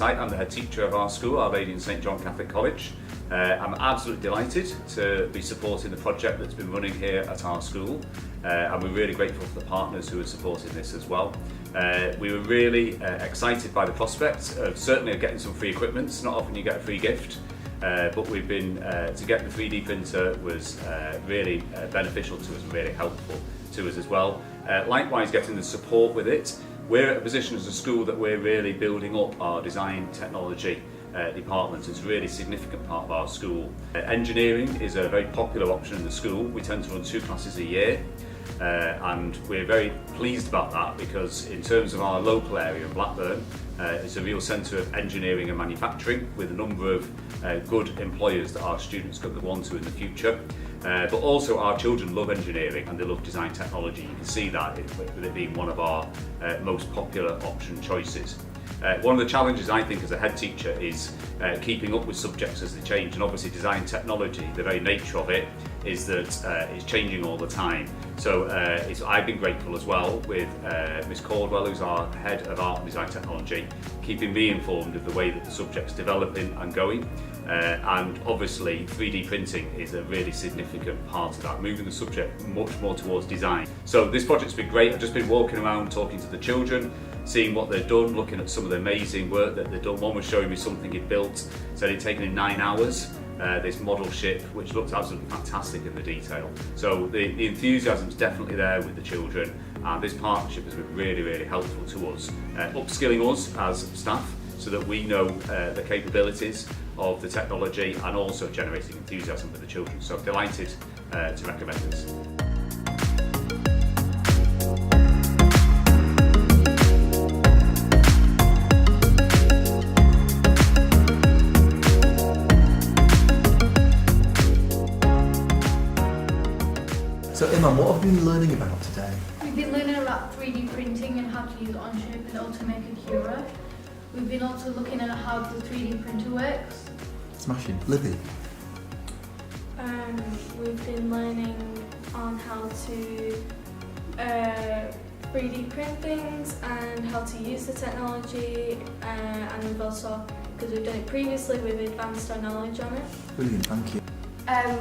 tight. I'm the head teacher of our school, Our Lady in St John Catholic College. I'm absolutely delighted to be supporting the project that's been running here at our school, and we're really grateful for the partners who are supporting this as well. We were really excited by the prospect of certainly getting some free equipment. It's not often you get a free gift, but we've been to get the 3D printer was really beneficial to us and really helpful to us as well. Likewise, getting the support with it. We're at a position as a school that we're really building up our design technology department. It's a really significant part of our school. Engineering is a very popular option in the school. We tend to run 2 classes a year, and we're very pleased about that because in terms of our local area in Blackburn, it's a real centre of engineering and manufacturing with a number of good employers that our students could go on to in the future. But also our children love engineering and they love design technology. You can see that with it being one of our most popular option choices. One of the challenges I think as a head teacher is keeping up with subjects as they change, and obviously design technology, the very nature of it is that it's changing all the time. So I've been grateful as well with Miss Caldwell, who's our head of art and design technology, keeping me informed of the way that the subject's developing and going. And obviously 3D printing is a really significant part of that, moving the subject much more towards design. So this project's been great. I've just been walking around talking to the children, seeing what they've done, looking at some of the amazing work that they've done. One was showing me something he'd built, said it'd taken him 9 hours, this model ship, which looks absolutely fantastic in the detail. So the enthusiasm's definitely there with the children, and this partnership has been really, really helpful to us, upskilling us as staff so that we know the capabilities of the technology and also generating enthusiasm with the children. So delighted to recommend this. So Iman, what have you been learning about today? We've been learning about 3D printing and how to use Onshape and Automaker Cura. We've been also looking at how the 3D printer works. Smashing. Libby? We've been learning on how to 3D print things and how to use the technology, and we've also, because we've done it previously, we've advanced our knowledge on it. Brilliant, thank you.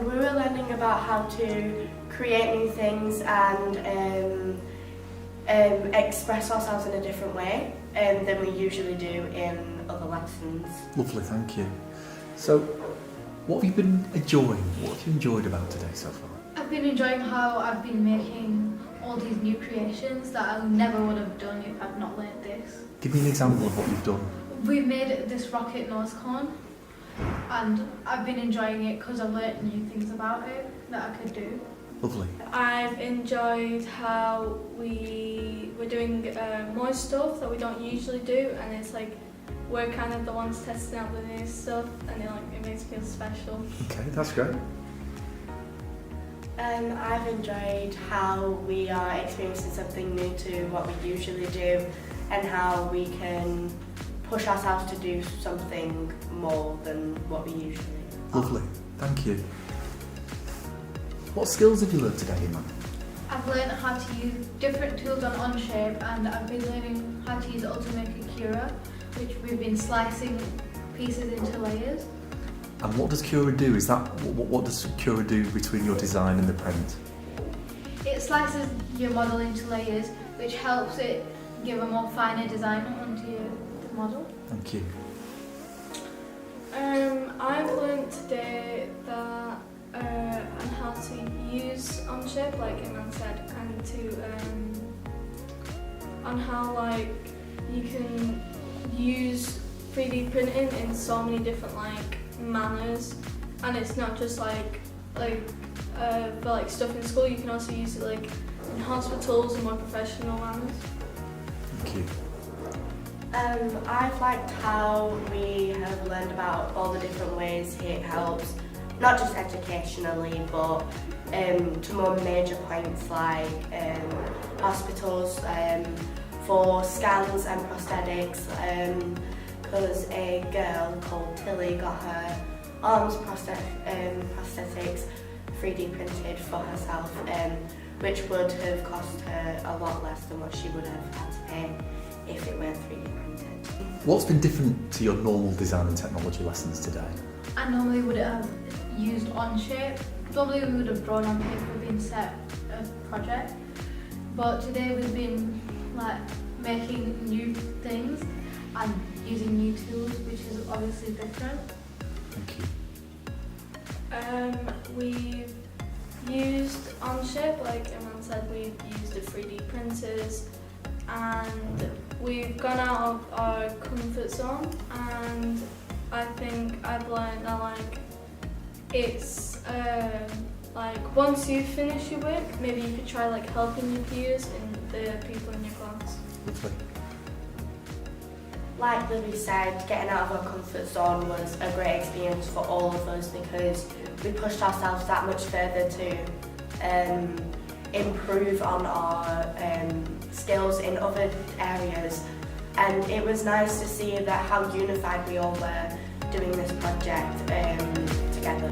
We were learning about how to create new things and express ourselves in a different way than we usually do in other lessons. Lovely, thank you. So, what have you been enjoying? What have you enjoyed about today so far? I've been enjoying how I've been making all these new creations that I never would have done if I'd not learned this. Give me an example of what you've done. We've made this rocket nose cone, and I've been enjoying it because I've learnt new things about it that I could do. Lovely. I've enjoyed how we're doing more stuff that we don't usually do, and it's like we're kind of the ones testing out the new stuff, and it makes me feel special. Okay, that's great. I've enjoyed how we are experiencing something new to what we usually do, and how we can push ourselves to do something more than what we usually do. Lovely, thank you. What skills have you learned today, Iman? I've learned how to use different tools on Onshape, and I've been learning how to use Automaker Cura, which we've been slicing pieces into layers. And what does Cura do? What does Cura do between your design and the print? It slices your model into layers, which helps it give a more finer design onto your model. Thank you. I've learned today that on how to use Onshape, like Iman said, and on how you can use 3D printing in so many different manners, and it's not just for stuff in school. You can also use it in hospitals and more professional manners. Thank you. I've liked how we have learned about all the different ways it helps, not just educationally, but to more major points like hospitals for scans and prosthetics, because a girl called Tilly got her arms prosthetics 3D printed for herself, which would have cost her a lot less than what she would have had to pay if it weren't 3D printed. What's been different to your normal design and technology lessons today? I normally would have used Onshape. Probably we would have drawn on paper being set a project. But today we've been like making new things and using new tools, which is obviously different. Thank you. We've used Onshape, like Emma said, we've used the 3D printers, and we've gone out of our comfort zone, and I think I've learned that like it's like once you finish your work, maybe you could try like helping your peers and the people in your class. Lovely. Like Libby said, getting out of our comfort zone was a great experience for all of us because we pushed ourselves that much further to improve on our skills in other areas, and it was nice to see that how unified we all were doing this project together.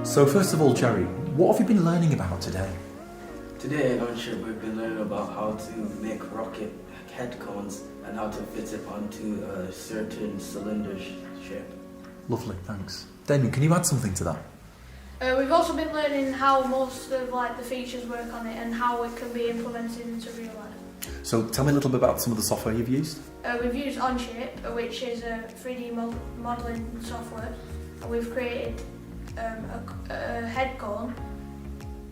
So first of all, Jerry, what have you been learning about today? Today at Lancashire we've been learning about how to make rocket head cones and how to fit it onto a certain cylinder shape. Lovely, thanks. Damien, can you add something to that? We've also been learning how most of like the features work on it and how it can be implemented into real life. So tell me a little bit about some of the software you've used. We've used Onshape, which is a 3D modelling software, and we've created a head cone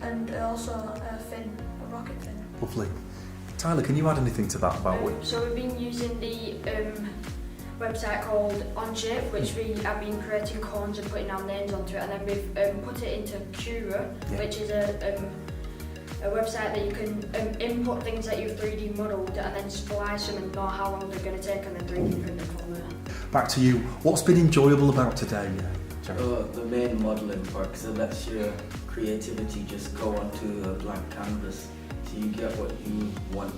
and also a fin, a rocket fin. Lovely. Tyler, can you add anything to that about what? So we've been using the website called Onshape, which we have been creating cones and putting our names onto it, and then we've put it into Cura, which is a website that you can input things that you've 3D modelled and then splice them and know how long they're going to take and then 3D print them from there. Back to you. What's been enjoyable about today, Jerry? The main modelling part, because it lets your creativity just go onto a blank canvas, so you get what you want.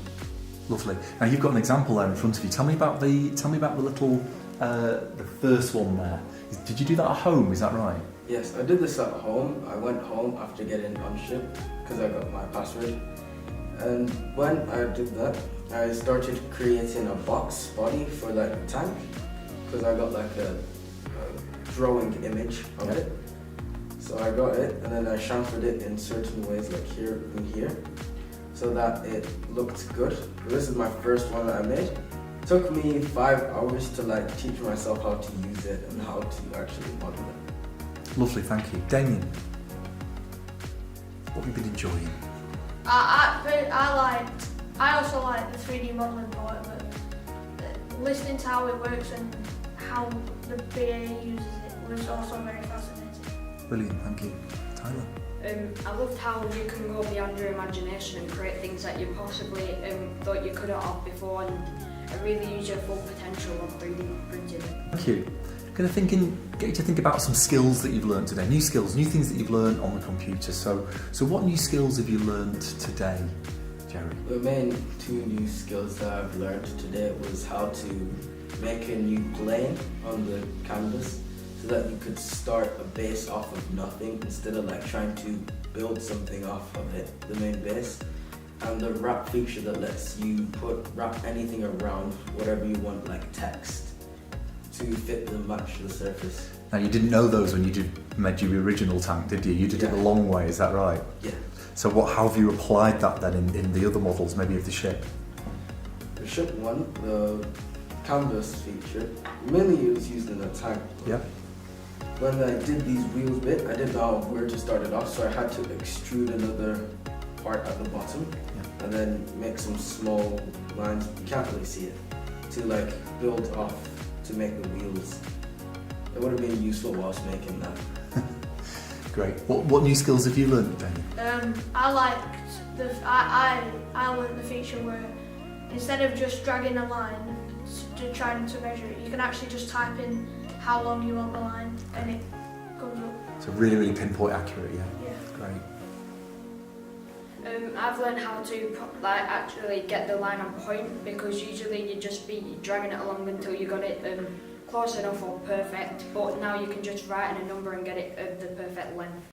Lovely. Now you've got an example there in front of you. Tell me about the little the first one there. Did you do that at home? Is that right? Yes, I did this at home. I went home after getting Onshape because I got my password. And when I did that, I started creating a box body for like a tank because I got like a drawing image of it. So I got it and then I chamfered it in certain ways like here and here so that it looked good. This is my first one that I made. It took me 5 hours to like teach myself how to use it and how to actually model it. Lovely, thank you. Damien, what have you been enjoying? I also like the 3D modelling part of it. Listening to how it works and how the BA uses it was also very fascinating. Brilliant, thank you. Tyler? I loved how you can go beyond your imagination and create things that you possibly thought you couldn't have before, and really use your full potential of 3D printing. Thank you. Get you to think about some skills that you've learned today. New skills, new things that you've learned on the computer. So what new skills have you learned today, Jerry? The main 2 new skills that I've learned today was how to make a new plane on the canvas so that you could start a base off of nothing instead of like trying to build something off of it, the main base. And the wrap feature that lets you wrap anything around whatever you want, like text, to fit and match the surface. Now you didn't know those when you made your original tank, did you? You did it the long way, is that right? Yeah. So how have you applied that then in the other models, maybe of the ship? The ship one, the canvas feature, mainly it was used in a tank. Yeah. When I did these wheels bit, I didn't know where to start it off, so I had to extrude another part at the bottom and then make some small lines, you can't really see it, to like build off to make the wheels. It would have been useful whilst making that. Great. What new skills have you learned, Danny? I learned the feature where instead of just dragging a line to trying to measure it, you can actually just type in how long you want the line and it comes up. So really, really pinpoint accurate, yeah? Yeah. Great. I've learned how to actually get the line on point, because usually you just be dragging it along until you got it close enough or perfect, but now you can just write in a number and get it the perfect length.